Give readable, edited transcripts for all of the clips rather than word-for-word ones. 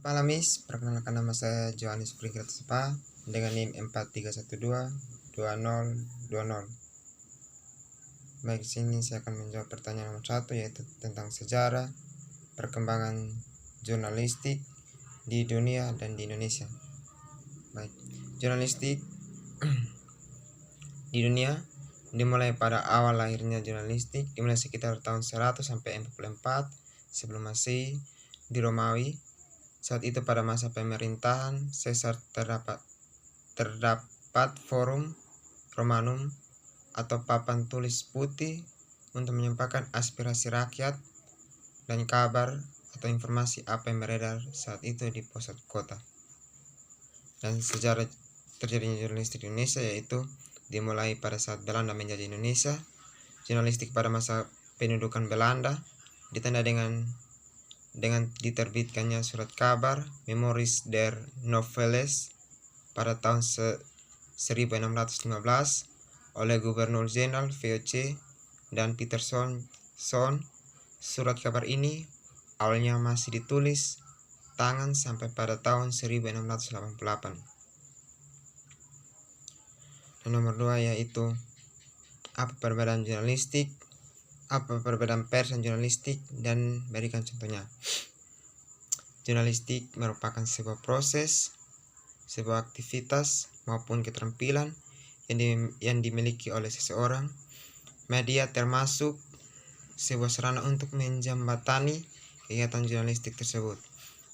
Palamis, perkenalkan nama saya Johannes Frigrat Sepa dengan NIM 43122020. Baik, sini saya akan menjawab pertanyaan nomor 1, yaitu tentang sejarah perkembangan jurnalistik di dunia dan di Indonesia. Baik, jurnalistik di dunia dimulai pada awal lahirnya jurnalistik, dimulai sekitar tahun 100 sampai 44 sebelum Masehi di Romawi. Saat itu pada masa pemerintahan Caesar terdapat forum Romanum atau papan tulis putih untuk menyampaikan aspirasi rakyat dan kabar atau informasi apa yang beredar saat itu di pusat kota. Dan sejarah terjadinya jurnalistik di Indonesia yaitu dimulai pada saat Belanda menjajah Indonesia. Jurnalistik pada masa pendudukan Belanda ditanda dengan diterbitkannya surat kabar Memories der Noveles pada tahun 1615 oleh Gubernur Jenderal VOC dan Peterson. Surat kabar ini awalnya masih ditulis tangan sampai pada tahun 1688. Dan nomor 2 yaitu apa perbedaan pers dan jurnalistik, dan berikan contohnya. Jurnalistik merupakan sebuah proses, sebuah aktivitas maupun keterampilan yang dimiliki oleh seseorang. Media termasuk sebuah sarana untuk menjembatani kegiatan jurnalistik tersebut.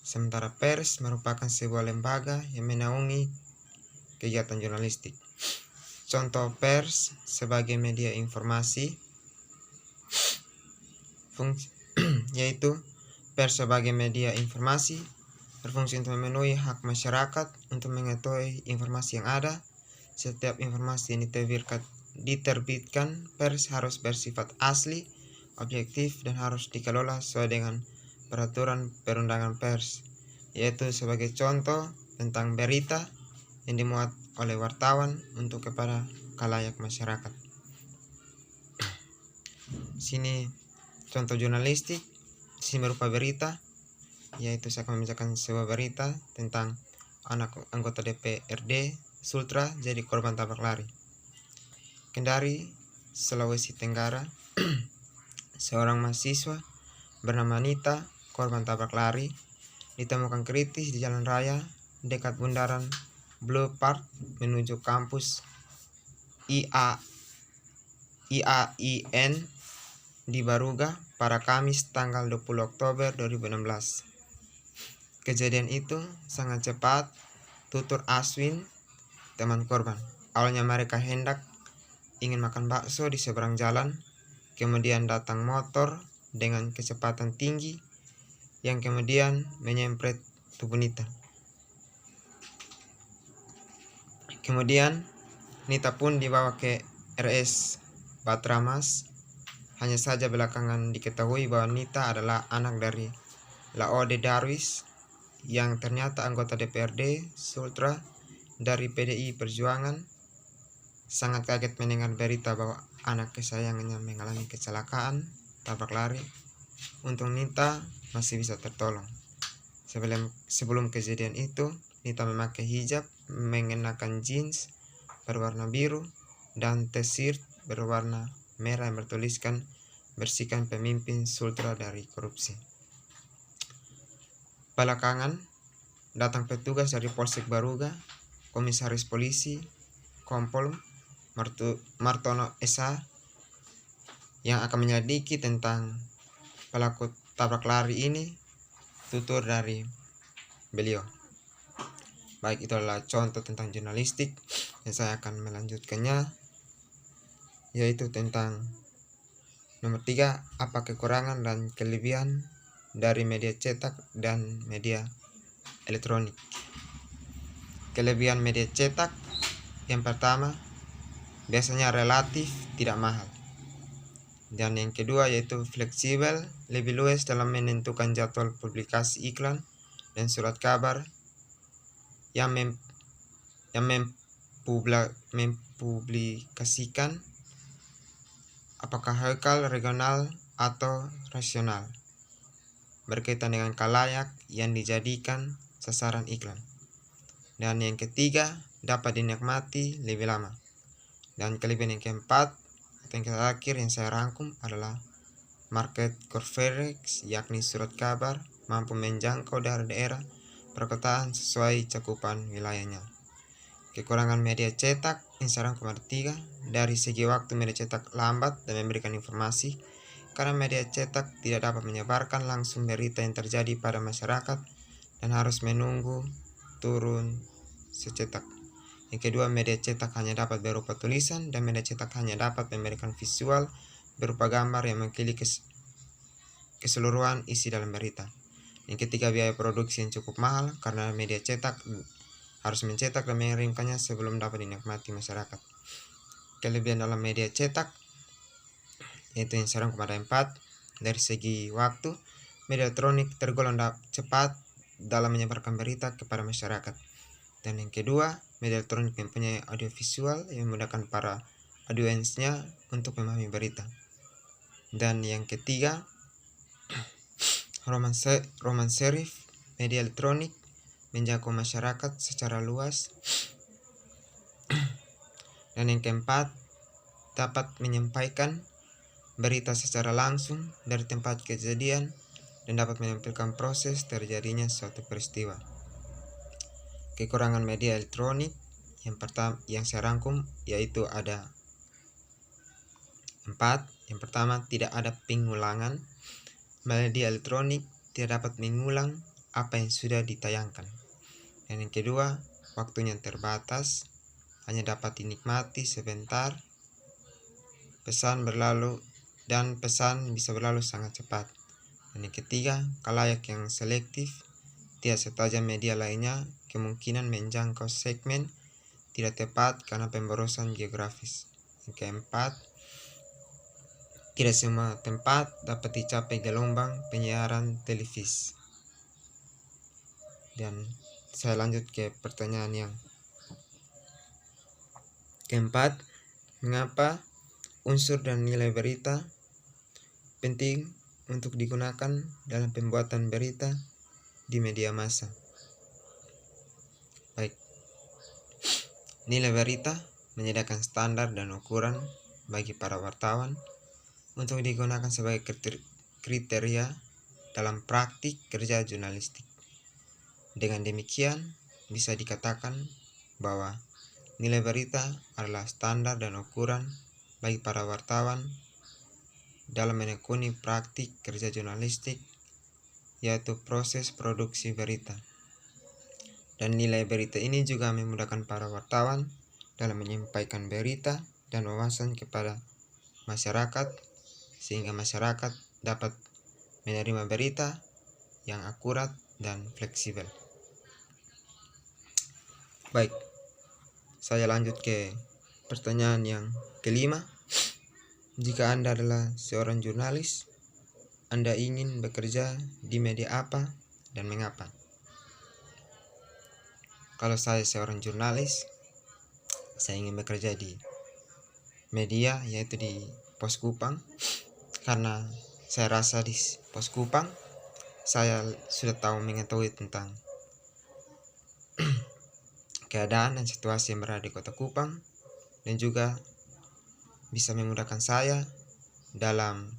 Sementara pers merupakan sebuah lembaga yang menaungi kegiatan jurnalistik. Contoh pers sebagai media informasi yaitu pers sebagai media informasi berfungsi untuk memenuhi hak masyarakat untuk mengetahui informasi yang ada. Setiap informasi yang diterbitkan pers harus bersifat asli, objektif, dan harus dikelola sesuai dengan peraturan perundangan pers, yaitu sebagai contoh tentang berita yang dimuat oleh wartawan untuk kepada khalayak masyarakat. Sini contoh jurnalistik, sini berupa berita, yaitu saya akan membacakan sebuah berita tentang anak anggota DPRD Sultra jadi korban tabrak lari. Kendari, Sulawesi Tenggara, seorang mahasiswa bernama Nita, korban tabrak lari, ditemukan kritis di jalan raya dekat bundaran Blue Park menuju kampus IAIN di Baruga pada Kamis tanggal 20 Oktober 2016. Kejadian itu sangat cepat, tutur Aswin, teman korban. Awalnya mereka hendak ingin makan bakso di seberang jalan, kemudian datang motor dengan kecepatan tinggi yang kemudian menyempret tubuh Nita. Kemudian Nita pun dibawa ke RS Batramas. Hanya saja belakangan diketahui bahwa Nita adalah anak dari Laode Darwis yang ternyata anggota DPRD Sultra dari PDI Perjuangan. Sangat kaget mendengar berita bahwa anak kesayangannya mengalami kecelakaan tabrak lari. Untung Nita masih bisa tertolong. Sebelum kejadian itu, Nita memakai hijab, mengenakan jeans berwarna biru dan t-shirt berwarna merah yang bertuliskan "Bersihkan pemimpin Sultra dari korupsi". Belakangan datang petugas dari Polsek Baruga, Komisaris Polisi Kompol Martono Esa, yang akan menyelidiki tentang pelaku tabrak lari ini. Tutur dari beliau. Baik, itu adalah contoh tentang jurnalistik, dan saya akan melanjutkannya, yaitu tentang nomor 3, apa kekurangan dan kelebihan dari media cetak dan media elektronik. Kelebihan media cetak, yang pertama, biasanya relatif tidak mahal. Dan yang kedua yaitu fleksibel, lebih luas dalam menentukan jadwal publikasi iklan dan surat kabar yang mempublikasikan apakah lokal, regional, atau nasional. berkaitan dengan khalayak yang dijadikan sasaran iklan. Dan yang ketiga, dapat dinikmati lebih lama. Dan kelebihan yang keempat atau yang terakhir yang saya rangkum adalah market coverage, yakni surat kabar mampu menjangkau daerah-daerah perkotaan sesuai cakupan wilayahnya. Kekurangan media cetak yang saya rangkum ada 3. Dari segi waktu, media cetak lambat dan memberikan informasi karena media cetak tidak dapat menyebarkan langsung berita yang terjadi pada masyarakat dan harus menunggu turun secetak. Yang kedua, media cetak hanya dapat berupa tulisan dan media cetak hanya dapat memberikan visual berupa gambar yang mewakili keseluruhan isi dalam berita. Yang ketiga, biaya produksi yang cukup mahal karena media cetak harus mencetak dan mengirimkannya sebelum dapat dinikmati masyarakat. Kelebihan dalam media cetak yaitu yang serang kepada 4. Dari segi waktu, media elektronik tergolong cepat dalam menyebarkan berita kepada masyarakat. Dan yang kedua, media elektronik mempunyai audio visual yang memudahkan para audiensnya untuk memahami berita. Dan yang ketiga, roman serif, media elektronik menjangkau masyarakat secara luas. Dan yang keempat, dapat menyampaikan berita secara langsung dari tempat kejadian dan dapat menampilkan proses terjadinya suatu peristiwa. Kekurangan media elektronik yang saya rangkum yaitu ada 4. Yang pertama, tidak ada pengulangan. Media elektronik tidak dapat mengulang apa yang sudah ditayangkan. Dan yang kedua, waktunya terbatas, hanya dapat dinikmati sebentar. Pesan bisa berlalu sangat cepat. Dan yang ketiga, khalayak yang selektif, tidak setajam media lainnya, kemungkinan menjangkau segmen tidak tepat karena pemborosan geografis. Yang keempat, tidak semua tempat dapat dicapai gelombang penyiaran televisi. Dan saya lanjut ke pertanyaan yang keempat, mengapa unsur dan nilai berita penting untuk digunakan dalam pembuatan berita di media massa? Baik, nilai berita menyediakan standar dan ukuran bagi para wartawan untuk digunakan sebagai kriteria dalam praktik kerja jurnalistik. Dengan demikian, bisa dikatakan bahwa nilai berita adalah standar dan ukuran bagi para wartawan dalam menekuni praktik kerja jurnalistik, yaitu proses produksi berita. Dan nilai berita ini juga memudahkan para wartawan dalam menyampaikan berita dan wawasan kepada masyarakat, sehingga masyarakat dapat menerima berita yang akurat dan fleksibel. Baik, saya lanjut ke pertanyaan yang kelima. Jika Anda adalah seorang jurnalis, Anda ingin bekerja di media apa dan mengapa? Kalau saya seorang jurnalis, saya ingin bekerja di media, yaitu di Pos Kupang, karena saya rasa di Pos Kupang saya sudah mengetahui tentang keadaan dan situasi yang berada di Kota Kupang, dan juga bisa memudahkan saya dalam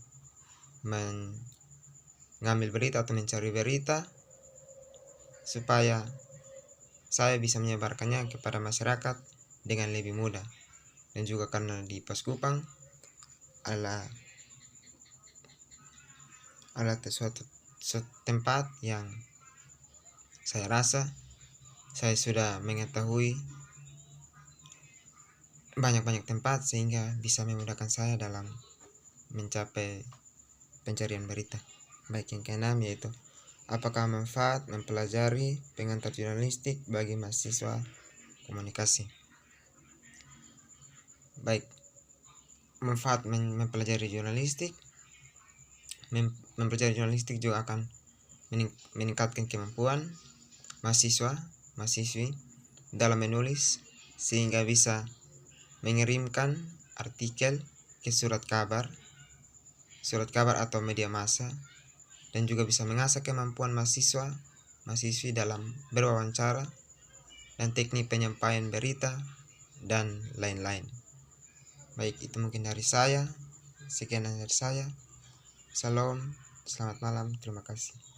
mengambil berita atau mencari berita supaya saya bisa menyebarkannya kepada masyarakat dengan lebih mudah. Dan juga karena di Pos Kupang adalah suatu tempat yang saya rasa saya sudah mengetahui banyak tempat, sehingga bisa memudahkan saya dalam mencapai pencarian berita. Baik, yang keenam yaitu apakah manfaat mempelajari pengantar jurnalistik bagi mahasiswa komunikasi? Baik, manfaat mempelajari jurnalistik juga akan meningkatkan kemampuan mahasiswi dalam menulis, sehingga bisa mengirimkan artikel ke surat kabar atau media massa dan juga bisa mengasah kemampuan mahasiswi dalam berwawancara dan teknik penyampaian berita dan lain-lain. Baik, itu mungkin dari saya. Sekian dari saya. Salam, selamat malam, terima kasih.